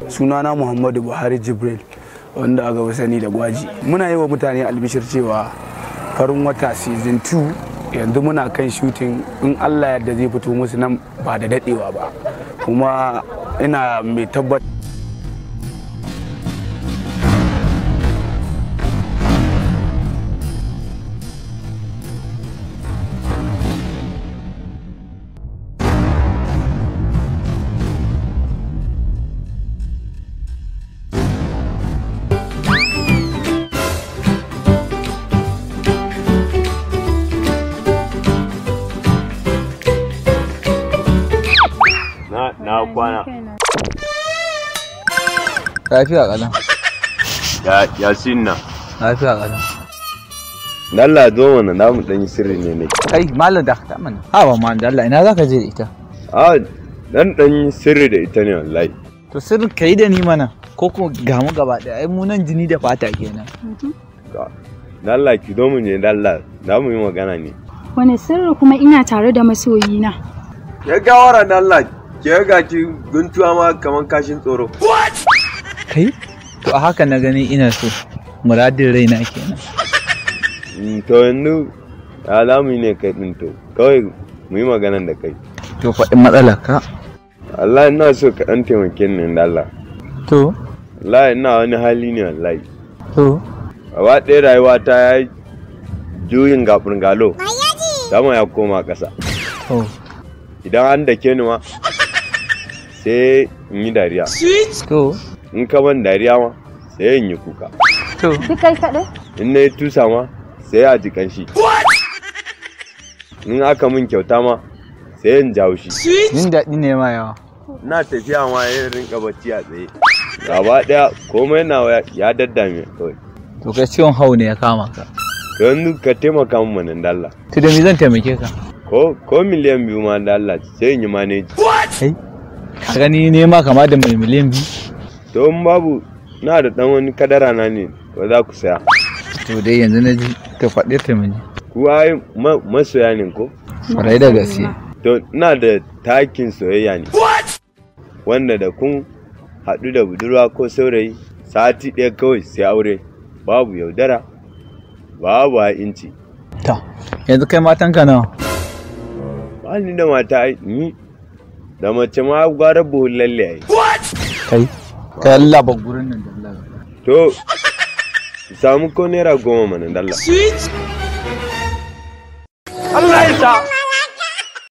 Sunana Muhammadu Buhari Jibril wanda aka sani da Gwaji. Muna yi wa mutane albishir cewa farin wata season 2 yanzu muna kan shooting, in Allah yadda zai fito musu nan ba da dadewa ba. Kuma ina mai tabbatar na kwana. Lafiya kalan. Ya sinna. Lafiya kalan. Allah zo mana namu dan yi sirri ne. Kai mallam da ta mana. Ha ba man Allah ina zaka je da ita? Dan yi sirri da ita ne wallahi. To sirrin kai da ni mana ko kuma ga mu gaba daya ai mu nan jini da fata kenan. Allah ki zo mu ne Allah za mu yi magana ne. Wani sirri kuma ina tare da masoyina. Ya gawara Allah ke ga ki guntuwa ma kaman kashin tsoro. Kai to a haka na gani ina so muradin raina kenan. To yanzu alamu ne kai din to kawai mu yi magana da kai. To faɗin matsalar ka. Allah ina so ka dan taimake ni da Allah. To wallahi ina wani hali ne wallahi. To gaba ɗaya rayuwa ta ya juyin gafin galo. Sama ya koma ƙasa. to Idan an dake ni ma sai in yi dariya. to In ka ban dariya ma sai in yi kuka. to Duk kai kaɗai? In na yi tusa ma sai a ji kanshi. In aka min kyauta ma sai in jawo shi. jin daɗi ne ma yawa. Ina tafiya ma yin rinka bacci a tsaye. Gaba ɗaya komai nawa ya daddame kawai. To kai ciwon hau ne ya kama ka. Yanzu ka taimaka min manan da Allah. To da me zan taimake ka? Ko miliyan 2 ma da Allah sai in yi maneji. Kai ka gani ne ma kama da mai miliyan 2. To in babu na da dan wani kadara na ne ko za ku saya. To dai yanzu na ji ka faɗi ta mini. Ku ai masoya ne ko? Farai da gaske. To ina da takin soyayya ne. Wanda da kun haɗu da budurwa ko saurayi sati ɗaya kawai sai aure, babu yaudara babu ha'inci. To yanzu kai matanka nawa? Ba ni da mata ni da mace ma gwara buhun lalle ai. Kai Allah ba gurin nan da Allah. To samu ko naira 10 mana dalla. Allah ya sa